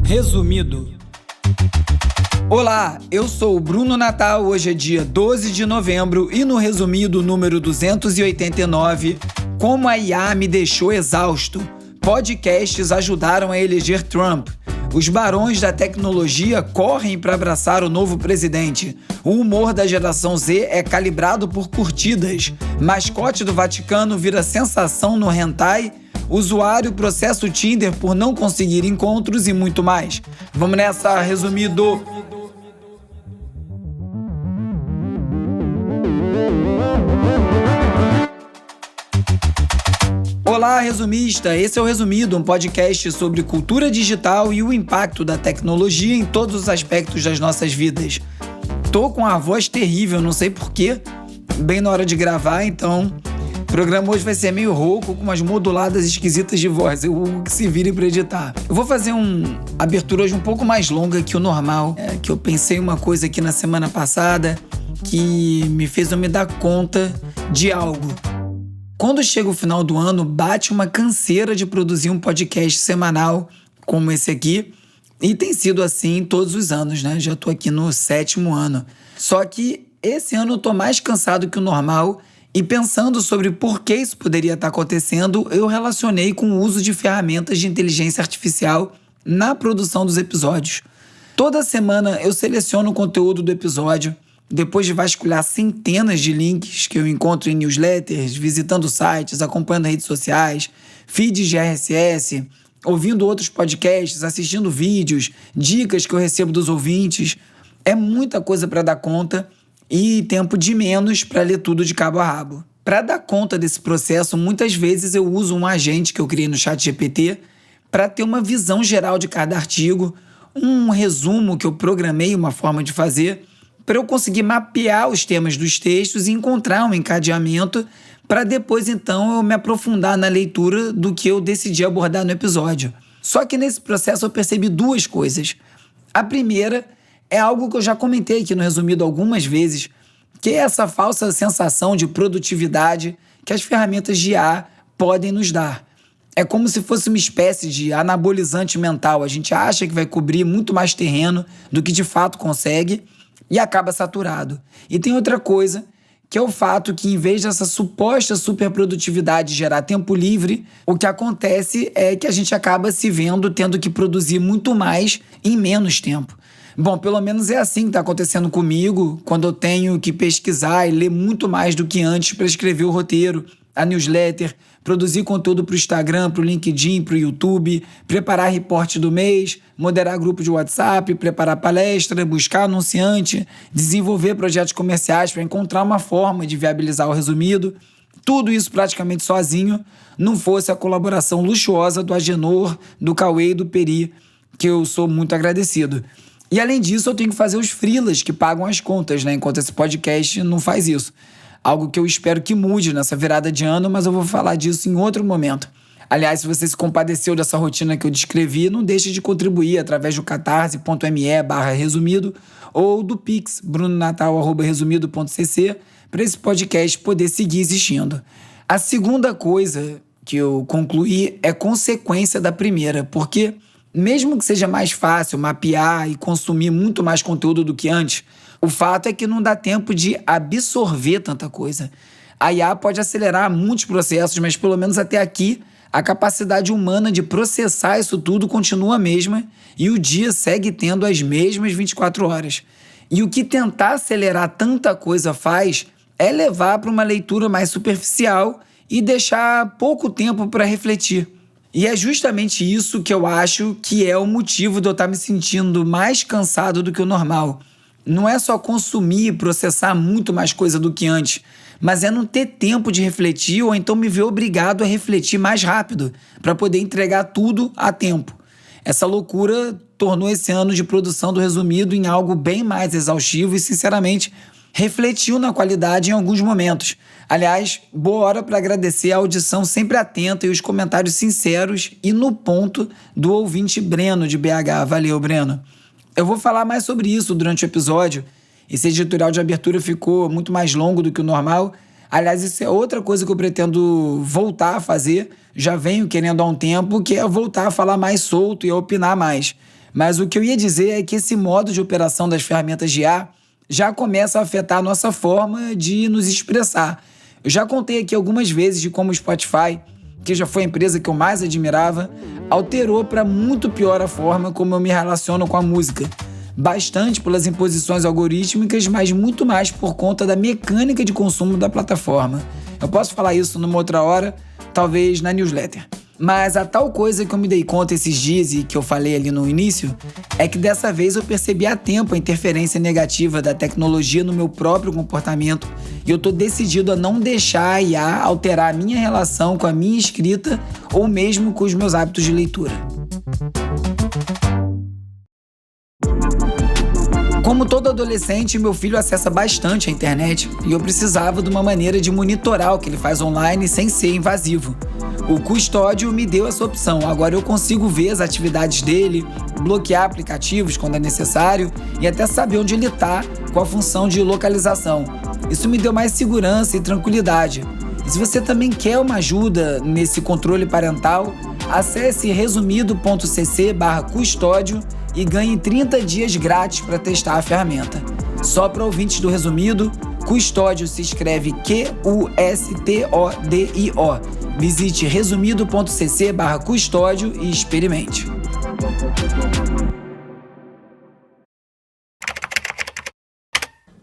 Resumido. Olá, eu sou o Bruno Natal, hoje é dia 12 de novembro e no resumido número 289, como a IA me deixou exausto. Podcasts ajudaram a eleger Trump. Os barões da tecnologia correm para abraçar o novo presidente. O humor da geração Z é calibrado por curtidas. Mascote do Vaticano vira sensação no hentai. Usuário processa o Tinder por não conseguir encontros e muito mais. Vamos nessa, resumido. Olá, resumista! Esse é o Resumido, um podcast sobre cultura digital e o impacto da tecnologia em todos os aspectos das nossas vidas. Tô com a voz terrível, não sei porquê, bem na hora de gravar, então o programa hoje vai ser meio rouco, com umas moduladas esquisitas de voz, o que se vire pra editar. Eu vou fazer uma abertura hoje um pouco mais longa que o normal, que eu pensei uma coisa aqui na semana passada que me fez eu me dar conta de algo. Quando chega o final do ano, bate uma canseira de produzir um podcast semanal como esse aqui. E tem sido assim todos os anos, né? Já tô aqui no 7º ano. Só que esse ano eu tô mais cansado que o normal e pensando sobre por que isso poderia estar acontecendo, eu relacionei com o uso de ferramentas de inteligência artificial na produção dos episódios. Toda semana eu seleciono o conteúdo do episódio, depois de vasculhar centenas de links que eu encontro em newsletters, visitando sites, acompanhando redes sociais, feeds de RSS, ouvindo outros podcasts, assistindo vídeos, dicas que eu recebo dos ouvintes. É muita coisa para dar conta e tempo de menos para ler tudo de cabo a rabo. Para dar conta desse processo, muitas vezes eu uso um agente que eu criei no ChatGPT para ter uma visão geral de cada artigo, um resumo que eu programei, uma forma de fazer, para eu conseguir mapear os temas dos textos e encontrar um encadeamento para depois, então, eu me aprofundar na leitura do que eu decidi abordar no episódio. Só que nesse processo eu percebi duas coisas. A primeira é algo que eu já comentei aqui no Resumido algumas vezes, que é essa falsa sensação de produtividade que as ferramentas de IA podem nos dar. É como se fosse uma espécie de anabolizante mental. A gente acha que vai cobrir muito mais terreno do que de fato consegue e acaba saturado. E tem outra coisa, que é o fato que, em vez dessa suposta superprodutividade gerar tempo livre, o que acontece é que a gente acaba se vendo tendo que produzir muito mais em menos tempo. Bom, pelo menos é assim que está acontecendo comigo, quando eu tenho que pesquisar e ler muito mais do que antes para escrever o roteiro, a newsletter, produzir conteúdo para o Instagram, para o LinkedIn, para o YouTube, preparar reporte do mês, moderar grupo de WhatsApp, preparar palestra, buscar anunciante, desenvolver projetos comerciais para encontrar uma forma de viabilizar o resumido. Tudo isso praticamente sozinho, não fosse a colaboração luxuosa do Agenor, do Cauê e do Peri, que eu sou muito agradecido. E além disso, eu tenho que fazer os freelas que pagam as contas, né? Enquanto esse podcast não faz isso. Algo que eu espero que mude nessa virada de ano, mas eu vou falar disso em outro momento. Aliás, se você se compadeceu dessa rotina que eu descrevi, não deixe de contribuir através do catarse.me/resumido ou do Pix, brunonatal@resumido.cc, para esse podcast poder seguir existindo. A segunda coisa que eu concluí é consequência da primeira, porque mesmo que seja mais fácil mapear e consumir muito mais conteúdo do que antes, o fato é que não dá tempo de absorver tanta coisa. A IA pode acelerar muitos processos, mas pelo menos até aqui, a capacidade humana de processar isso tudo continua a mesma e o dia segue tendo as mesmas 24 horas. E o que tentar acelerar tanta coisa faz é levar para uma leitura mais superficial e deixar pouco tempo para refletir. E é justamente isso que eu acho que é o motivo de eu estar me sentindo mais cansado do que o normal. Não é só consumir e processar muito mais coisa do que antes, mas é não ter tempo de refletir ou então me ver obrigado a refletir mais rápido para poder entregar tudo a tempo. Essa loucura tornou esse ano de produção do Resumido em algo bem mais exaustivo e, sinceramente, refletiu na qualidade em alguns momentos. Aliás, boa hora para agradecer a audição sempre atenta e os comentários sinceros e no ponto do ouvinte Breno, de BH. Valeu, Breno. Eu vou falar mais sobre isso durante o episódio. Esse editorial de abertura ficou muito mais longo do que o normal. Aliás, isso é outra coisa que eu pretendo voltar a fazer, já venho querendo há um tempo, que é voltar a falar mais solto e a opinar mais. Mas o que eu ia dizer é que esse modo de operação das ferramentas de IA já começa a afetar a nossa forma de nos expressar. Eu já contei aqui algumas vezes de como o Spotify, que já foi a empresa que eu mais admirava, alterou para muito pior a forma como eu me relaciono com a música. Bastante pelas imposições algorítmicas, mas muito mais por conta da mecânica de consumo da plataforma. Eu posso falar isso numa outra hora, talvez na newsletter. Mas a tal coisa que eu me dei conta esses dias e que eu falei ali no início é que dessa vez eu percebi a tempo a interferência negativa da tecnologia no meu próprio comportamento e eu tô decidido a não deixar a IA alterar a minha relação com a minha escrita ou mesmo com os meus hábitos de leitura. Como todo adolescente, meu filho acessa bastante a internet e eu precisava de uma maneira de monitorar o que ele faz online sem ser invasivo. O Custódio me deu essa opção, agora eu consigo ver as atividades dele, bloquear aplicativos quando é necessário e até saber onde ele está com a função de localização. Isso me deu mais segurança e tranquilidade. E se você também quer uma ajuda nesse controle parental, acesse resumido.cc/custódio e ganhe 30 dias grátis para testar a ferramenta. Só para ouvintes do Resumido, Custódio se escreve Q-U-S-T-O-D-I-O. Visite resumido.cc/custódio e experimente.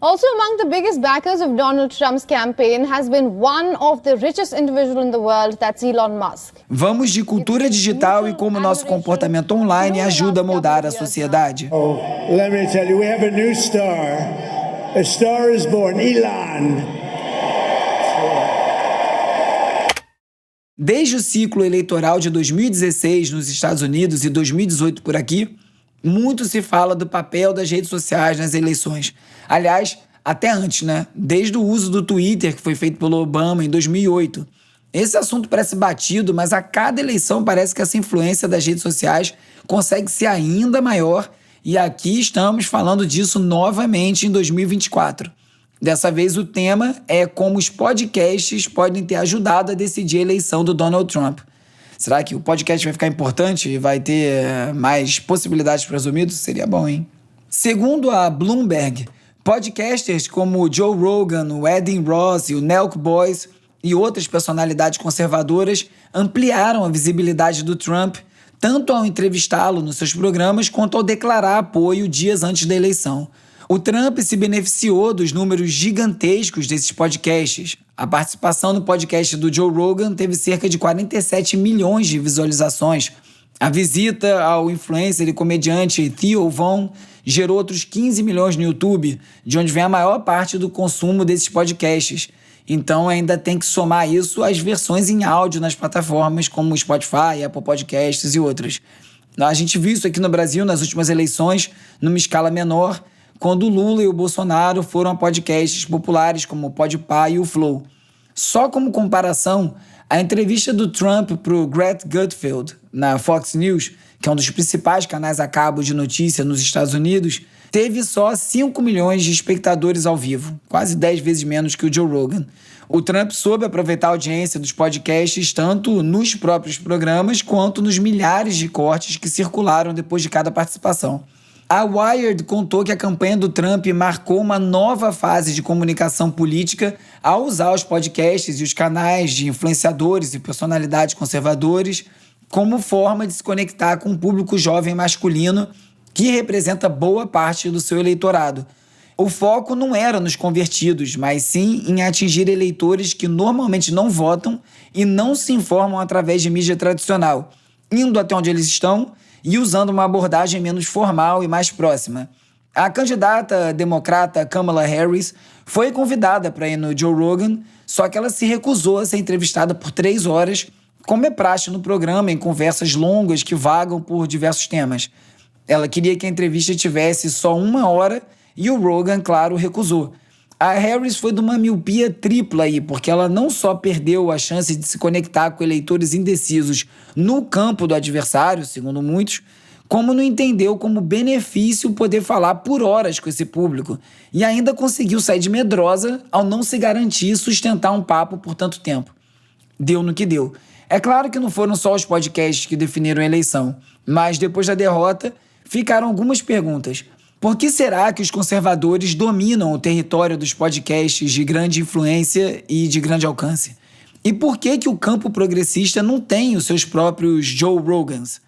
Also among the biggest backers of Donald Trump's campaign has been one of the richest individuals in the world, that's Elon Musk. Vamos de cultura digital e como nosso comportamento online ajuda a moldar a sociedade. Oh, let me tell you, we have a new star. A star is born, Elon. Desde o ciclo eleitoral de 2016 nos Estados Unidos e 2018 por aqui, muito se fala do papel das redes sociais nas eleições. Aliás, até antes, né? Desde o uso do Twitter, que foi feito pelo Obama em 2008. Esse assunto parece batido, mas a cada eleição parece que essa influência das redes sociais consegue ser ainda maior e aqui estamos falando disso novamente em 2024. Dessa vez o tema é como os podcasts podem ter ajudado a decidir a eleição do Donald Trump. Será que o podcast vai ficar importante e vai ter mais possibilidades para resumidos? Seria bom, hein? Segundo a Bloomberg, podcasters como o Joe Rogan, o Adam Ross e o Nelk Boys e outras personalidades conservadoras ampliaram a visibilidade do Trump tanto ao entrevistá-lo nos seus programas quanto ao declarar apoio dias antes da eleição. O Trump se beneficiou dos números gigantescos desses podcasts. A participação no podcast do Joe Rogan teve cerca de 47 milhões de visualizações. A visita ao influencer e comediante Theo Von gerou outros 15 milhões no YouTube, de onde vem a maior parte do consumo desses podcasts. Então ainda tem que somar isso às versões em áudio nas plataformas como Spotify, Apple Podcasts e outras. A gente viu isso aqui no Brasil nas últimas eleições, numa escala menor, quando o Lula e o Bolsonaro foram a podcasts populares como o Podpah e o Flow. Só como comparação, a entrevista do Trump para o Greg Gutfeld, na Fox News, que é um dos principais canais a cabo de notícia nos Estados Unidos, teve só 5 milhões de espectadores ao vivo, quase 10 vezes menos que o Joe Rogan. O Trump soube aproveitar a audiência dos podcasts tanto nos próprios programas quanto nos milhares de cortes que circularam depois de cada participação. A Wired contou que a campanha do Trump marcou uma nova fase de comunicação política ao usar os podcasts e os canais de influenciadores e personalidades conservadores como forma de se conectar com um público jovem masculino que representa boa parte do seu eleitorado. O foco não era nos convertidos, mas sim em atingir eleitores que normalmente não votam e não se informam através de mídia tradicional, indo até onde eles estão e usando uma abordagem menos formal e mais próxima. A candidata democrata Kamala Harris foi convidada para ir no Joe Rogan, só que ela se recusou a ser entrevistada por 3 horas, como é praxe no programa em conversas longas que vagam por diversos temas. Ela queria que a entrevista tivesse só 1 hora e o Rogan, claro, recusou. A Harris foi de uma miopia tripla aí, porque ela não só perdeu a chance de se conectar com eleitores indecisos no campo do adversário, segundo muitos, como não entendeu como benefício poder falar por horas com esse público e ainda conseguiu sair de medrosa ao não se garantir sustentar um papo por tanto tempo. Deu no que deu. É claro que não foram só os podcasts que definiram a eleição, mas depois da derrota ficaram algumas perguntas. Por que será que os conservadores dominam o território dos podcasts de grande influência e de grande alcance? E por que o campo progressista não tem os seus próprios Joe Rogans?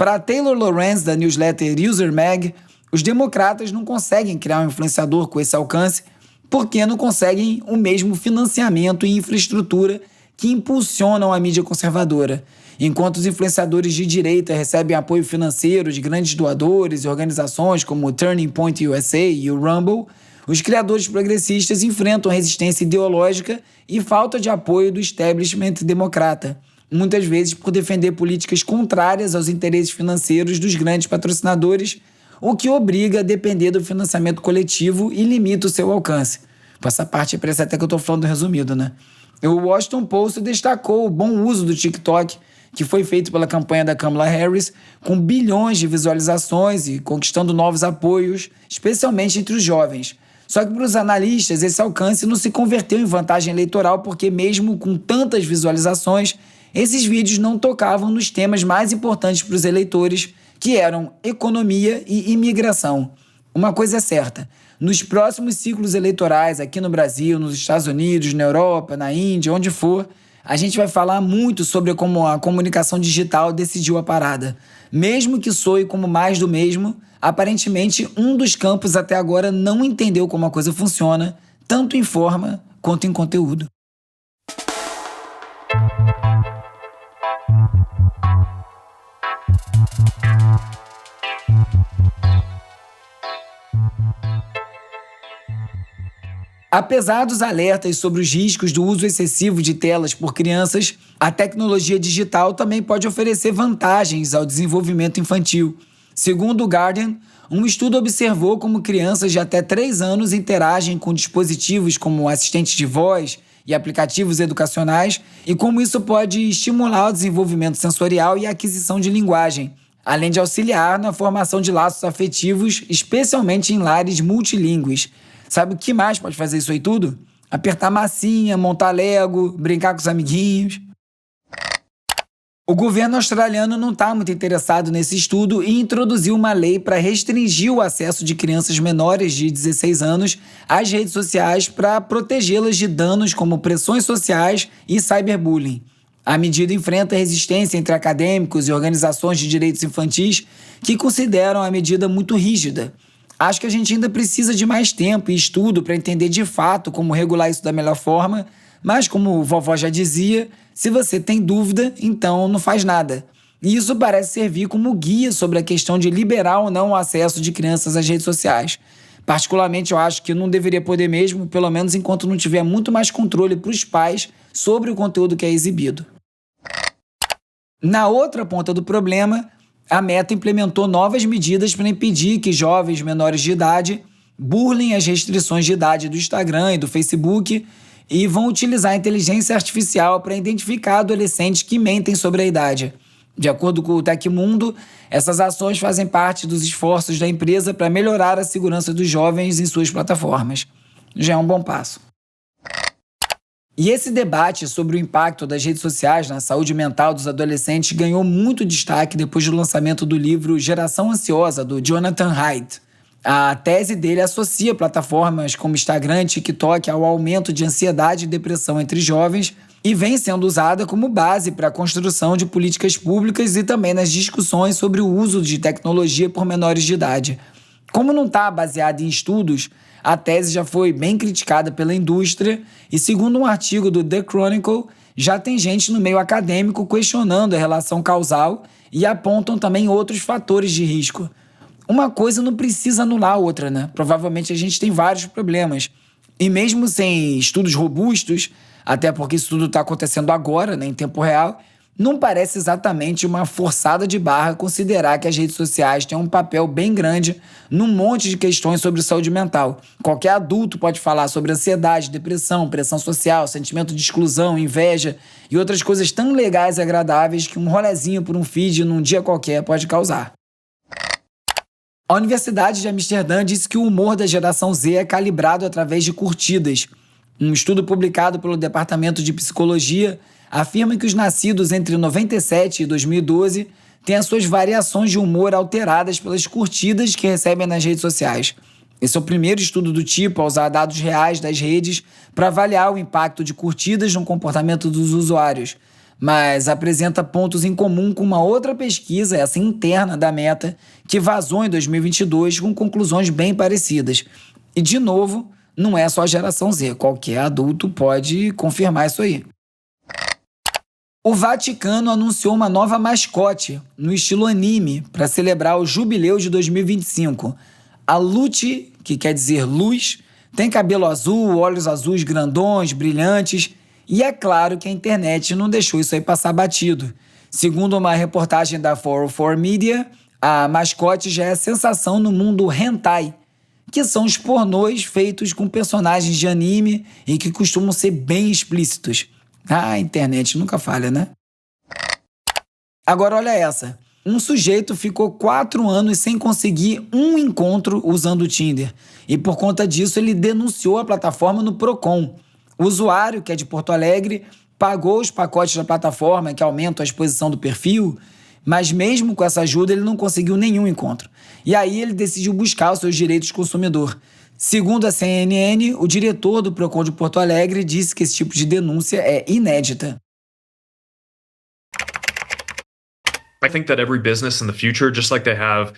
Para Taylor Lorenz, da newsletter User Mag, os democratas não conseguem criar um influenciador com esse alcance porque não conseguem o mesmo financiamento e infraestrutura que impulsionam a mídia conservadora. Enquanto os influenciadores de direita recebem apoio financeiro de grandes doadores e organizações como o Turning Point USA e o Rumble, os criadores progressistas enfrentam resistência ideológica e falta de apoio do establishment democrata, muitas vezes por defender políticas contrárias aos interesses financeiros dos grandes patrocinadores, o que obriga a depender do financiamento coletivo e limita o seu alcance. Por essa parte parece até que eu estou falando resumido, né? O Washington Post destacou o bom uso do TikTok, que foi feito pela campanha da Kamala Harris, com bilhões de visualizações e conquistando novos apoios, especialmente entre os jovens. Só que para os analistas, esse alcance não se converteu em vantagem eleitoral porque mesmo com tantas visualizações, esses vídeos não tocavam nos temas mais importantes para os eleitores, que eram economia e imigração. Uma coisa é certa, nos próximos ciclos eleitorais aqui no Brasil, nos Estados Unidos, na Europa, na Índia, onde for, a gente vai falar muito sobre como a comunicação digital decidiu a parada. Mesmo que soe como mais do mesmo, aparentemente um dos campos até agora não entendeu como a coisa funciona, tanto em forma quanto em conteúdo. Apesar dos alertas sobre os riscos do uso excessivo de telas por crianças, a tecnologia digital também pode oferecer vantagens ao desenvolvimento infantil. Segundo o Guardian, um estudo observou como crianças de até 3 anos interagem com dispositivos como assistentes de voz e aplicativos educacionais e como isso pode estimular o desenvolvimento sensorial e a aquisição de linguagem, além de auxiliar na formação de laços afetivos, especialmente em lares multilingües. Sabe o que mais pode fazer isso aí tudo? Apertar massinha, montar Lego, brincar com os amiguinhos. O governo australiano não está muito interessado nesse estudo e introduziu uma lei para restringir o acesso de crianças menores de 16 anos às redes sociais para protegê-las de danos como pressões sociais e cyberbullying. A medida enfrenta resistência entre acadêmicos e organizações de direitos infantis que consideram a medida muito rígida. Acho que a gente ainda precisa de mais tempo e estudo para entender de fato como regular isso da melhor forma, mas como vovó já dizia, se você tem dúvida, então não faz nada. E isso parece servir como guia sobre a questão de liberar ou não o acesso de crianças às redes sociais. Particularmente, eu acho que não deveria poder mesmo, pelo menos enquanto não tiver muito mais controle para os pais sobre o conteúdo que é exibido. Na outra ponta do problema, a Meta implementou novas medidas para impedir que jovens menores de idade burlem as restrições de idade do Instagram e do Facebook e vão utilizar a inteligência artificial para identificar adolescentes que mentem sobre a idade. De acordo com o Tecmundo, essas ações fazem parte dos esforços da empresa para melhorar a segurança dos jovens em suas plataformas. Já é um bom passo. E esse debate sobre o impacto das redes sociais na saúde mental dos adolescentes ganhou muito destaque depois do lançamento do livro Geração Ansiosa, do Jonathan Haidt. A tese dele associa plataformas como Instagram e TikTok ao aumento de ansiedade e depressão entre jovens e vem sendo usada como base para a construção de políticas públicas e também nas discussões sobre o uso de tecnologia por menores de idade. Como não está baseada em estudos, a tese já foi bem criticada pela indústria e, segundo um artigo do The Chronicle, já tem gente no meio acadêmico questionando a relação causal e apontam também outros fatores de risco. Uma coisa não precisa anular a outra, né? Provavelmente a gente tem vários problemas. E mesmo sem estudos robustos, até porque isso tudo está acontecendo agora, né, em tempo real, não parece exatamente uma forçada de barra considerar que as redes sociais têm um papel bem grande num monte de questões sobre saúde mental. Qualquer adulto pode falar sobre ansiedade, depressão, pressão social, sentimento de exclusão, inveja e outras coisas tão legais e agradáveis que um rolezinho por um feed num dia qualquer pode causar. A Universidade de Amsterdã disse que o humor da geração Z é calibrado através de curtidas. Um estudo publicado pelo Departamento de Psicologia afirma que os nascidos entre 97 e 2012 têm as suas variações de humor alteradas pelas curtidas que recebem nas redes sociais. Esse é o primeiro estudo do tipo a usar dados reais das redes para avaliar o impacto de curtidas no comportamento dos usuários, mas apresenta pontos em comum com uma outra pesquisa, essa interna da Meta, que vazou em 2022 com conclusões bem parecidas. E, de novo, não é só a geração Z, qualquer adulto pode confirmar isso aí. O Vaticano anunciou uma nova mascote, no estilo anime, para celebrar o jubileu de 2025. A Lute, que quer dizer luz, tem cabelo azul, olhos azuis grandões, brilhantes, e é claro que a internet não deixou isso aí passar batido. Segundo uma reportagem da 404 Media, a mascote já é sensação no mundo hentai, que são os pornôs feitos com personagens de anime e que costumam ser bem explícitos. A internet nunca falha, né? Agora olha essa. Um sujeito ficou 4 anos sem conseguir um encontro usando o Tinder. E por conta disso ele denunciou a plataforma no Procon. O usuário, que é de Porto Alegre, pagou os pacotes da plataforma que aumentam a exposição do perfil, mas mesmo com essa ajuda ele não conseguiu nenhum encontro. E aí ele decidiu buscar os seus direitos de consumidor. Segundo a CNN, o diretor do Procon de Porto Alegre disse que esse tipo de denúncia é inédita. I think that every business in the future, just like they have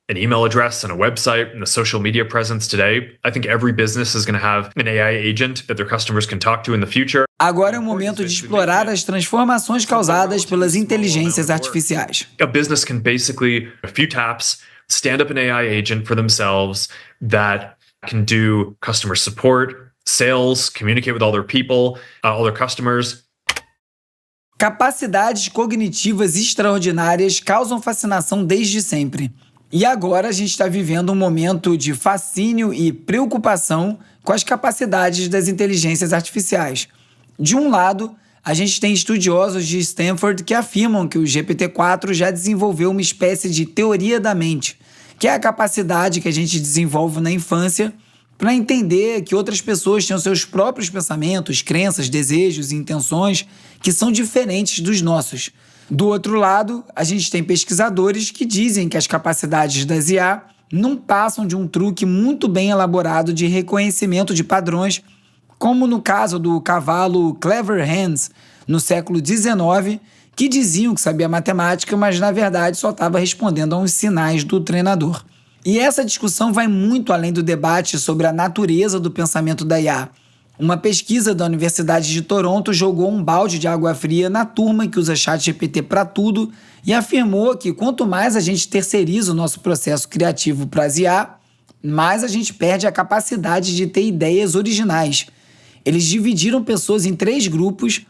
an email address and a website and a social media presence today, I think every business is going to have an AI agent that their customers can talk to in the future. Agora é o momento de explorar as transformações causadas pelas inteligências artificiais. A business can basically, a few taps, stand up an AI agent for themselves that can do customer support, sales, communicate with all their people, all their customers. Capacidades cognitivas extraordinárias causam fascinação desde sempre. E agora a gente está vivendo um momento de fascínio e preocupação com as capacidades das inteligências artificiais. De um lado, a gente tem estudiosos de Stanford que afirmam que o GPT-4 já desenvolveu uma espécie de teoria da mente, que é a capacidade que a gente desenvolve na infância para entender que outras pessoas têm os seus próprios pensamentos, crenças, desejos e intenções que são diferentes dos nossos. Do outro lado, a gente tem pesquisadores que dizem que as capacidades das IA não passam de um truque muito bem elaborado de reconhecimento de padrões, como no caso do cavalo Clever Hands, no século XIX, que diziam que sabia matemática, mas na verdade só estava respondendo a uns sinais do treinador. E essa discussão vai muito além do debate sobre a natureza do pensamento da IA. Uma pesquisa da Universidade de Toronto jogou um balde de água fria na turma que usa ChatGPT para tudo e afirmou que quanto mais a gente terceiriza o nosso processo criativo para as IA, mais a gente perde a capacidade de ter ideias originais. Eles dividiram pessoas em 3 grupos,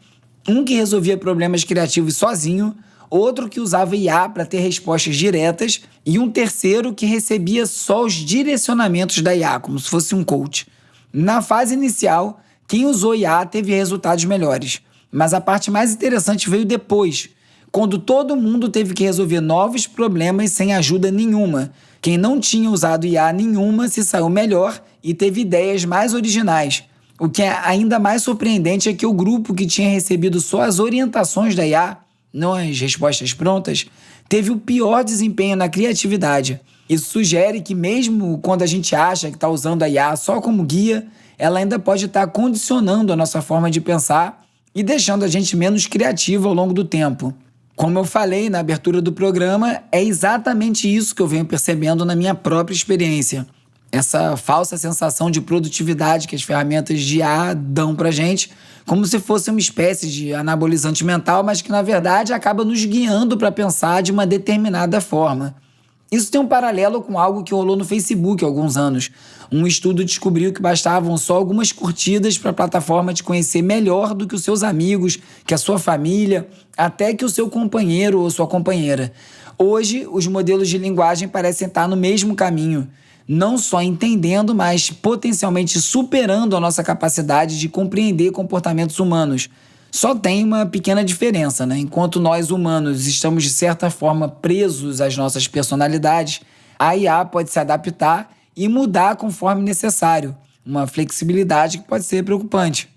um que resolvia problemas criativos sozinho, outro que usava IA para ter respostas diretas e um terceiro que recebia só os direcionamentos da IA, como se fosse um coach. Na fase inicial, quem usou IA teve resultados melhores, mas a parte mais interessante veio depois, quando todo mundo teve que resolver novos problemas sem ajuda nenhuma. Quem não tinha usado IA nenhuma se saiu melhor e teve ideias mais originais. O que é ainda mais surpreendente é que o grupo que tinha recebido só as orientações da IA, não as respostas prontas, teve o pior desempenho na criatividade. Isso sugere que mesmo quando a gente acha que está usando a IA só como guia, ela ainda pode estar condicionando a nossa forma de pensar e deixando a gente menos criativo ao longo do tempo. Como eu falei na abertura do programa, é exatamente isso que eu venho percebendo na minha própria experiência. Essa falsa sensação de produtividade que as ferramentas de IA dão pra gente, como se fosse uma espécie de anabolizante mental, mas que na verdade acaba nos guiando para pensar de uma determinada forma. Isso tem um paralelo com algo que rolou no Facebook há alguns anos. Um estudo descobriu que bastavam só algumas curtidas para a plataforma te conhecer melhor do que os seus amigos, que a sua família, até que o seu companheiro ou sua companheira. Hoje, os modelos de linguagem parecem estar no mesmo caminho, não só entendendo, mas potencialmente superando a nossa capacidade de compreender comportamentos humanos. Só tem uma pequena diferença, né? Enquanto nós humanos estamos de certa forma presos às nossas personalidades, a IA pode se adaptar e mudar conforme necessário, uma flexibilidade que pode ser preocupante.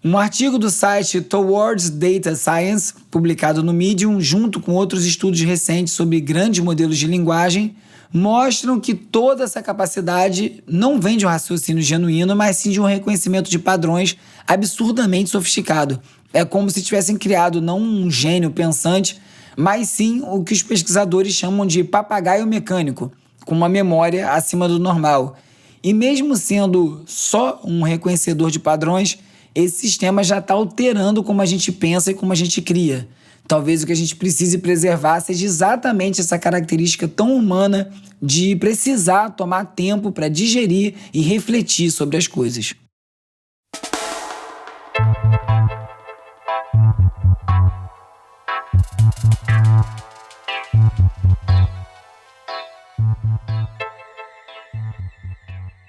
Um artigo do site Towards Data Science, publicado no Medium, junto com outros estudos recentes sobre grandes modelos de linguagem, mostram que toda essa capacidade não vem de um raciocínio genuíno, mas sim de um reconhecimento de padrões absurdamente sofisticado. É como se tivessem criado não um gênio pensante, mas sim o que os pesquisadores chamam de papagaio mecânico, com uma memória acima do normal. E mesmo sendo só um reconhecedor de padrões, esse sistema já está alterando como a gente pensa e como a gente cria. Talvez o que a gente precise preservar seja exatamente essa característica tão humana de precisar tomar tempo para digerir e refletir sobre as coisas.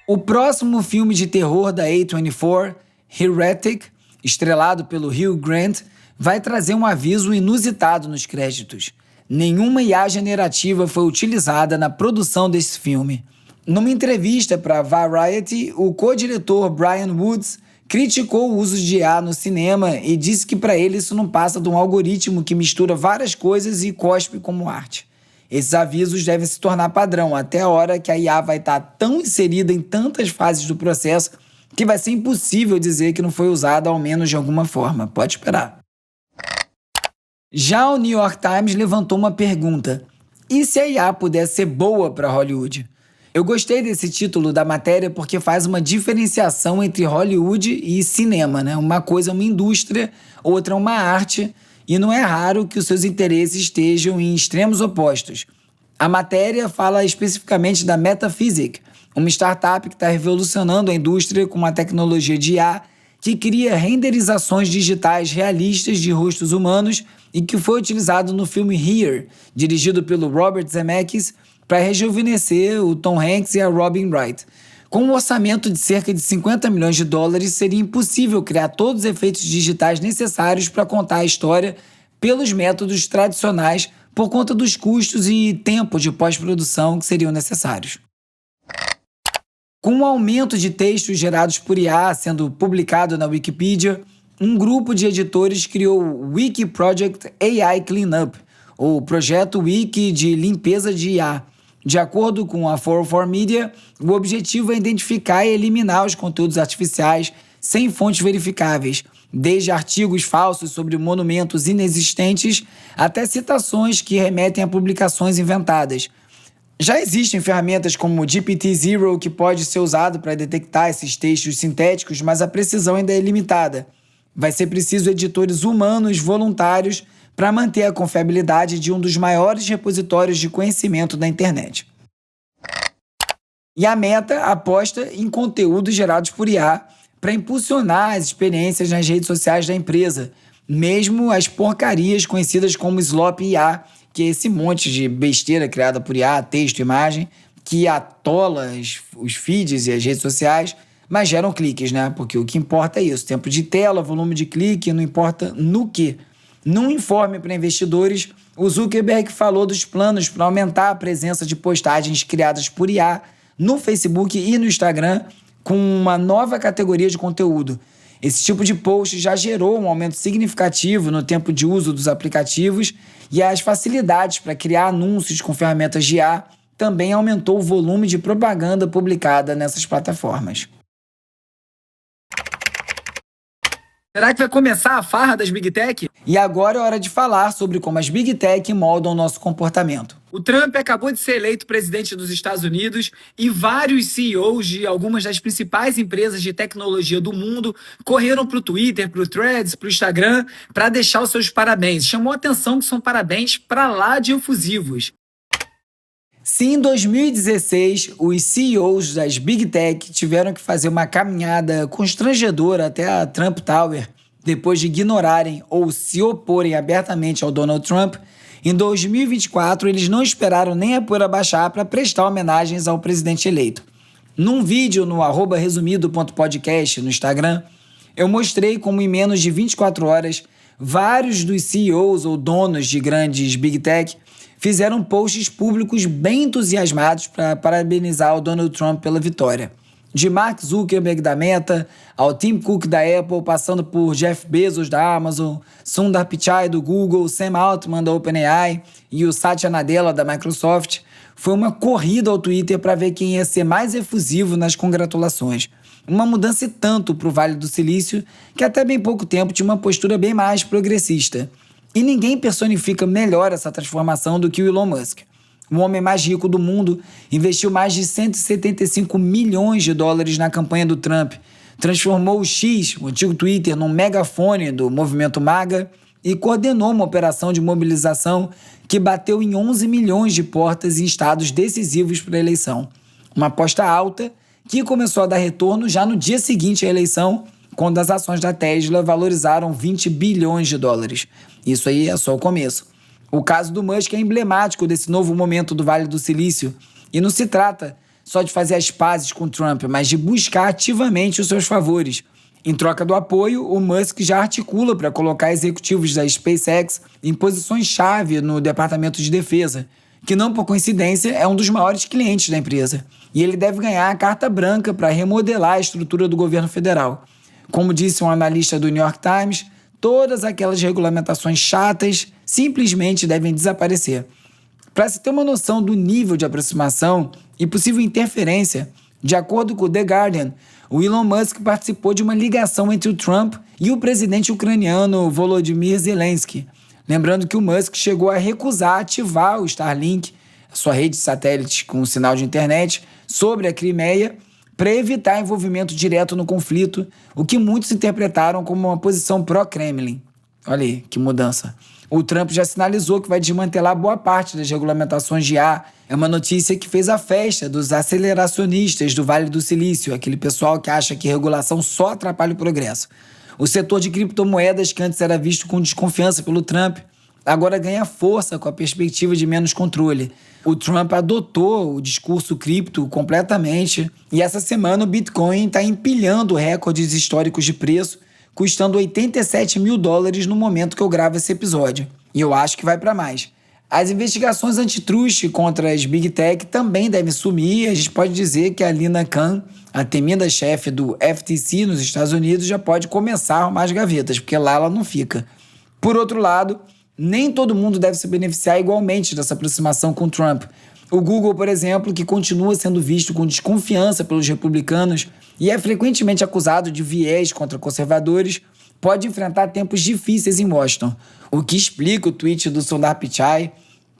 O próximo filme de terror da A24, Heretic, estrelado pelo Hugh Grant, vai trazer um aviso inusitado nos créditos. Nenhuma IA generativa foi utilizada na produção desse filme. Numa entrevista para Variety, o co-diretor Brian Woods criticou o uso de IA no cinema e disse que para ele isso não passa de um algoritmo que mistura várias coisas e cospe como arte. Esses avisos devem se tornar padrão até a hora que a IA vai estar tão inserida em tantas fases do processo que vai ser impossível dizer que não foi usada ao menos de alguma forma. Pode esperar. Já o New York Times levantou uma pergunta. E se a IA pudesse ser boa para Hollywood? Eu gostei desse título da matéria porque faz uma diferenciação entre Hollywood e cinema, né? Uma coisa é uma indústria, outra é uma arte, e não é raro que os seus interesses estejam em extremos opostos. A matéria fala especificamente da Metaphysic, uma startup que está revolucionando a indústria com uma tecnologia de IA que cria renderizações digitais realistas de rostos humanos e que foi utilizado no filme Here, dirigido pelo Robert Zemeckis, para rejuvenescer o Tom Hanks e a Robin Wright. Com um orçamento de cerca de $50 milhões, seria impossível criar todos os efeitos digitais necessários para contar a história pelos métodos tradicionais por conta dos custos e tempo de pós-produção que seriam necessários. Com o aumento de textos gerados por IA sendo publicado na Wikipedia, um grupo de editores criou o Wiki Project AI Cleanup, ou Projeto Wiki de Limpeza de IA. De acordo com a 404 Media, o objetivo é identificar e eliminar os conteúdos artificiais sem fontes verificáveis, desde artigos falsos sobre monumentos inexistentes até citações que remetem a publicações inventadas. Já existem ferramentas como o GPT-0 que pode ser usado para detectar esses textos sintéticos, mas a precisão ainda é limitada. Vai ser preciso editores humanos voluntários para manter a confiabilidade de um dos maiores repositórios de conhecimento da internet. E a Meta aposta em conteúdos gerados por IA para impulsionar as experiências nas redes sociais da empresa, mesmo as porcarias conhecidas como Slop IA, que é esse monte de besteira criada por IA, texto, imagem, que atola os feeds e as redes sociais, mas geram cliques, né? Porque o que importa é isso, tempo de tela, volume de clique, não importa no quê. Num informe para investidores, o Zuckerberg falou dos planos para aumentar a presença de postagens criadas por IA no Facebook e no Instagram com uma nova categoria de conteúdo. Esse tipo de post já gerou um aumento significativo no tempo de uso dos aplicativos e as facilidades para criar anúncios com ferramentas de IA também aumentou o volume de propaganda publicada nessas plataformas. Será que vai começar a farra das Big Tech? E agora é hora de falar sobre como as Big Tech moldam o nosso comportamento. O Trump acabou de ser eleito presidente dos Estados Unidos e vários CEOs de algumas das principais empresas de tecnologia do mundo correram para o Twitter, para o Threads, para o Instagram para deixar os seus parabéns. Chamou a atenção que são parabéns para lá de efusivos. Se em 2016 os CEOs das Big Tech tiveram que fazer uma caminhada constrangedora até a Trump Tower depois de ignorarem ou se oporem abertamente ao Donald Trump, em 2024 eles não esperaram nem a poeira baixar para prestar homenagens ao presidente eleito. Num vídeo no @resumido.podcast no Instagram, eu mostrei como em menos de 24 horas vários dos CEOs ou donos de grandes Big Tech fizeram posts públicos bem entusiasmados para parabenizar o Donald Trump pela vitória. De Mark Zuckerberg da Meta, ao Tim Cook da Apple, passando por Jeff Bezos da Amazon, Sundar Pichai do Google, Sam Altman da OpenAI e o Satya Nadella da Microsoft, foi uma corrida ao Twitter para ver quem ia ser mais efusivo nas congratulações. Uma mudança e tanto para o Vale do Silício, que até bem pouco tempo tinha uma postura bem mais progressista. E ninguém personifica melhor essa transformação do que o Elon Musk. O homem mais rico do mundo investiu mais de 175 milhões de dólares na campanha do Trump, transformou o X, o antigo Twitter, num megafone do movimento MAGA e coordenou uma operação de mobilização que bateu em 11 milhões de portas em estados decisivos para a eleição. Uma aposta alta que começou a dar retorno já no dia seguinte à eleição, quando as ações da Tesla valorizaram 20 bilhões de dólares. Isso aí é só o começo. O caso do Musk é emblemático desse novo momento do Vale do Silício e não se trata só de fazer as pazes com Trump, mas de buscar ativamente os seus favores. Em troca do apoio, o Musk já articula para colocar executivos da SpaceX em posições-chave no Departamento de Defesa, que não por coincidência é um dos maiores clientes da empresa. E ele deve ganhar a carta branca para remodelar a estrutura do governo federal. Como disse um analista do New York Times, todas aquelas regulamentações chatas simplesmente devem desaparecer. Para se ter uma noção do nível de aproximação e possível interferência, de acordo com o The Guardian, o Elon Musk participou de uma ligação entre o Trump e o presidente ucraniano Volodymyr Zelensky. Lembrando que o Musk chegou a recusar ativar o Starlink, a sua rede de satélites com sinal de internet, sobre a Crimeia, para evitar envolvimento direto no conflito, o que muitos interpretaram como uma posição pró-Kremlin. Olha aí, que mudança. O Trump já sinalizou que vai desmantelar boa parte das regulamentações de IA. É uma notícia que fez a festa dos aceleracionistas do Vale do Silício, aquele pessoal que acha que regulação só atrapalha o progresso. O setor de criptomoedas, que antes era visto com desconfiança pelo Trump, agora ganha força com a perspectiva de menos controle. O Trump adotou o discurso cripto completamente e essa semana o Bitcoin está empilhando recordes históricos de preço, custando 87 mil dólares no momento que eu gravo esse episódio. E eu acho que vai para mais. As investigações antitruste contra as Big Tech também devem sumir. A gente pode dizer que a Lina Khan, a temida chefe do FTC nos Estados Unidos, já pode começar a arrumar as gavetas, porque lá ela não fica. Por outro lado, nem todo mundo deve se beneficiar igualmente dessa aproximação com Trump. O Google, por exemplo, que continua sendo visto com desconfiança pelos republicanos e é frequentemente acusado de viés contra conservadores, pode enfrentar tempos difíceis em Washington, o que explica o tweet do Sundar Pichai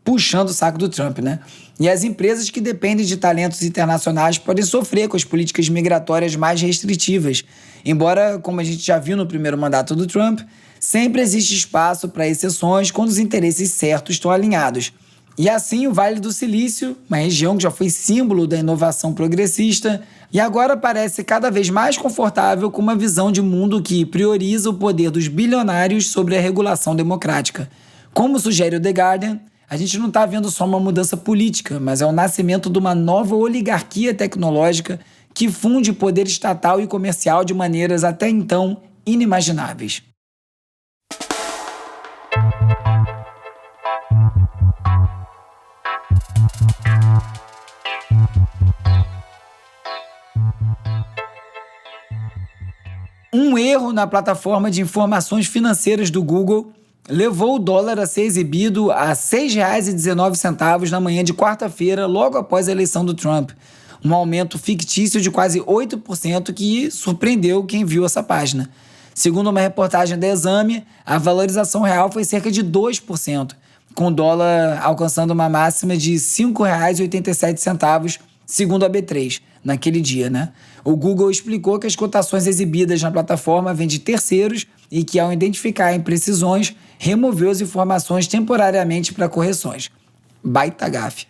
puxando o saco do Trump, né? E as empresas que dependem de talentos internacionais podem sofrer com as políticas migratórias mais restritivas, embora, como a gente já viu no primeiro mandato do Trump, sempre existe espaço para exceções quando os interesses certos estão alinhados. E assim o Vale do Silício, uma região que já foi símbolo da inovação progressista, e agora parece cada vez mais confortável com uma visão de mundo que prioriza o poder dos bilionários sobre a regulação democrática. Como sugere o The Guardian, a gente não está vendo só uma mudança política, mas é o nascimento de uma nova oligarquia tecnológica que funde poder estatal e comercial de maneiras até então inimagináveis. Um erro na plataforma de informações financeiras do Google levou o dólar a ser exibido a R$ 6,19 na manhã de quarta-feira, logo após a eleição do Trump. Um aumento fictício de quase 8% que surpreendeu quem viu essa página. Segundo uma reportagem da Exame, a valorização real foi cerca de 2%, com o dólar alcançando uma máxima de R$ 5,87, segundo a B3, naquele dia, né? O Google explicou que as cotações exibidas na plataforma vêm de terceiros e que, ao identificar imprecisões, removeu as informações temporariamente para correções. Baita gafe.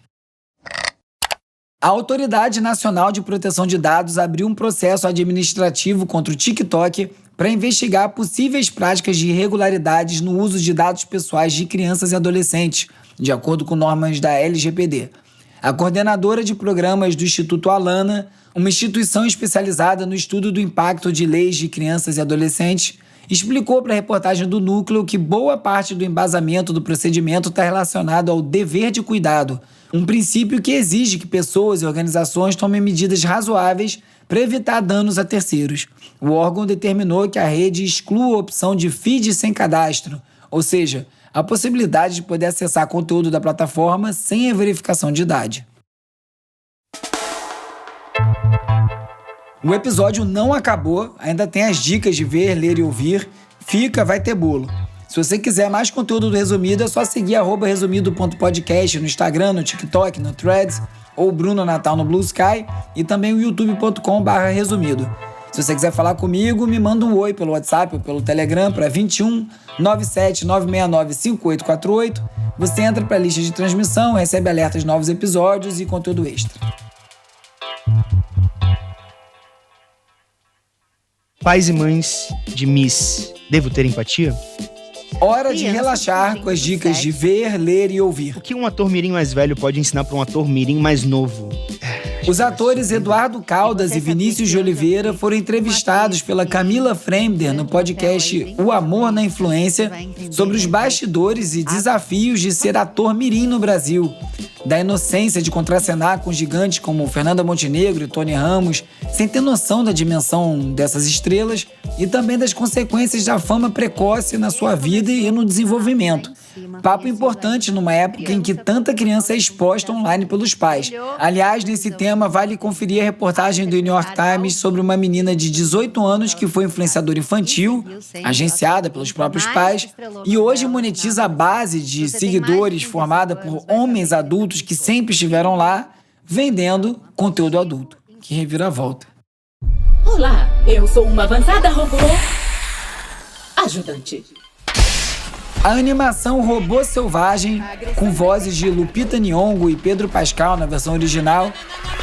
A Autoridade Nacional de Proteção de Dados abriu um processo administrativo contra o TikTok para investigar possíveis práticas de irregularidades no uso de dados pessoais de crianças e adolescentes, de acordo com normas da LGPD. A coordenadora de programas do Instituto Alana, uma instituição especializada no estudo do impacto de leis de crianças e adolescentes, explicou para a reportagem do Núcleo que boa parte do embasamento do procedimento está relacionado ao dever de cuidado, um princípio que exige que pessoas e organizações tomem medidas razoáveis para evitar danos a terceiros. O órgão determinou que a rede exclua a opção de feed sem cadastro, ou seja, a possibilidade de poder acessar conteúdo da plataforma sem a verificação de idade. O episódio não acabou, ainda tem as dicas de ver, ler e ouvir. Vai ter bolo. Se você quiser mais conteúdo do Resumido, é só seguir @resumido.podcast no Instagram, no TikTok, no Threads, ou Bruno Natal no Blue Sky, e também o youtube.com/resumido. Se você quiser falar comigo, me manda um oi pelo WhatsApp ou pelo Telegram para 21 97 969 5848. Você entra para a lista de transmissão, recebe alertas de novos episódios e conteúdo extra. Pais e mães de Miss, devo ter empatia? Hora de relaxar com as dicas de ver, ler e ouvir. O que um ator mirim mais velho pode ensinar para um ator mirim mais novo? Os atores Eduardo Caldas e Vinícius de Oliveira foram entrevistados pela Camila Fremder no podcast O Amor na Influência sobre os bastidores e desafios de ser ator mirim no Brasil. Da inocência de contracenar com gigantes como Fernanda Montenegro e Tony Ramos, sem ter noção da dimensão dessas estrelas, e também das consequências da fama precoce na sua vida e no desenvolvimento. Papo importante numa época em que tanta criança é exposta online pelos pais. Aliás, nesse tema, vale conferir a reportagem do New York Times sobre uma menina de 18 anos que foi influenciadora infantil, agenciada pelos próprios pais, e hoje monetiza a base de seguidores formada por homens adultos que sempre estiveram lá, vendendo conteúdo adulto. Que reviravolta. Olá, eu sou uma avançada robô ajudante. A animação Robô Selvagem, com vozes de Lupita Nyong'o e Pedro Pascal na versão original,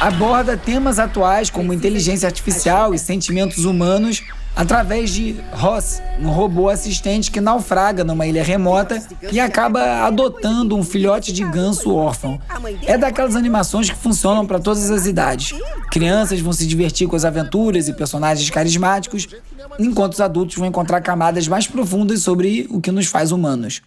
aborda temas atuais como inteligência artificial e sentimentos humanos através de Ross, um robô assistente que naufraga numa ilha remota e acaba adotando um filhote de ganso órfão. É daquelas animações que funcionam para todas as idades. Crianças vão se divertir com as aventuras e personagens carismáticos, enquanto os adultos vão encontrar camadas mais profundas sobre o que nos faz humanos.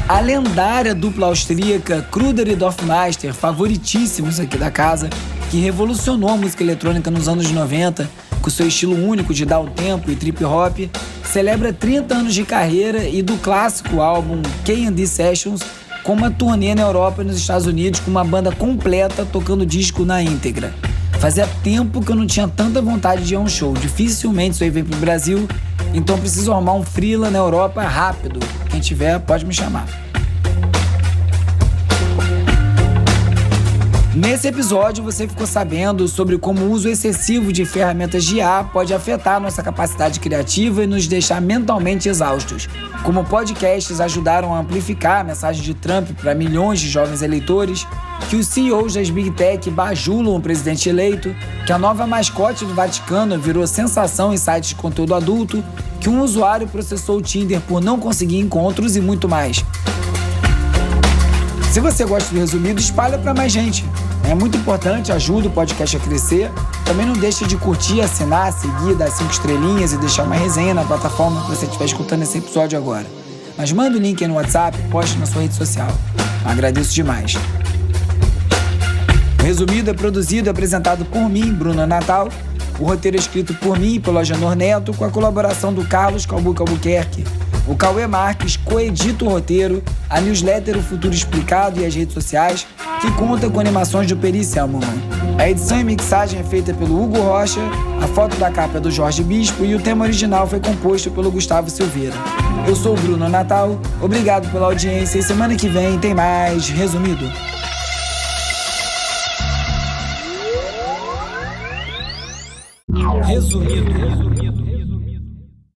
A lendária dupla austríaca Kruder e Dorfmeister, favoritíssimos aqui da casa, que revolucionou a música eletrônica nos anos 90, com seu estilo único de downtempo e trip-hop, celebra 30 anos de carreira e do clássico álbum K&D Sessions com uma turnê na Europa e nos Estados Unidos com uma banda completa tocando disco na íntegra. Fazia tempo que eu não tinha tanta vontade de ir a um show, dificilmente isso aí vem pro Brasil, então preciso arrumar um freela na Europa rápido. Quem tiver, pode me chamar. Nesse episódio, você ficou sabendo sobre como o uso excessivo de ferramentas de IA pode afetar nossa capacidade criativa e nos deixar mentalmente exaustos. Como podcasts ajudaram a amplificar a mensagem de Trump para milhões de jovens eleitores, que os CEOs das Big Tech bajulam o presidente eleito, que a nova mascote do Vaticano virou sensação em sites de conteúdo adulto, que um usuário processou o Tinder por não conseguir encontros e muito mais. Se você gosta do Resumido, espalha para mais gente. É muito importante, ajuda o podcast a crescer. Também não deixe de curtir, assinar, seguir, dar 5 estrelinhas e deixar uma resenha na plataforma que você estiver escutando esse episódio agora. Mas manda o link aí no WhatsApp e poste na sua rede social. Eu agradeço demais. O Resumido é produzido e apresentado por mim, Bruno Natal. O roteiro é escrito por mim e pelo Agenor Neto, com a colaboração do Carlos Calbuque Albuquerque. O Cauê Marques coedita o roteiro, a newsletter O Futuro Explicado e as redes sociais, que conta com animações do Peri Selmann. A edição e mixagem é feita pelo Hugo Rocha, a foto da capa é do Jorge Bispo e o tema original foi composto pelo Gustavo Silveira. Eu sou o Bruno Natal, obrigado pela audiência e semana que vem tem mais Resumido. Resumido.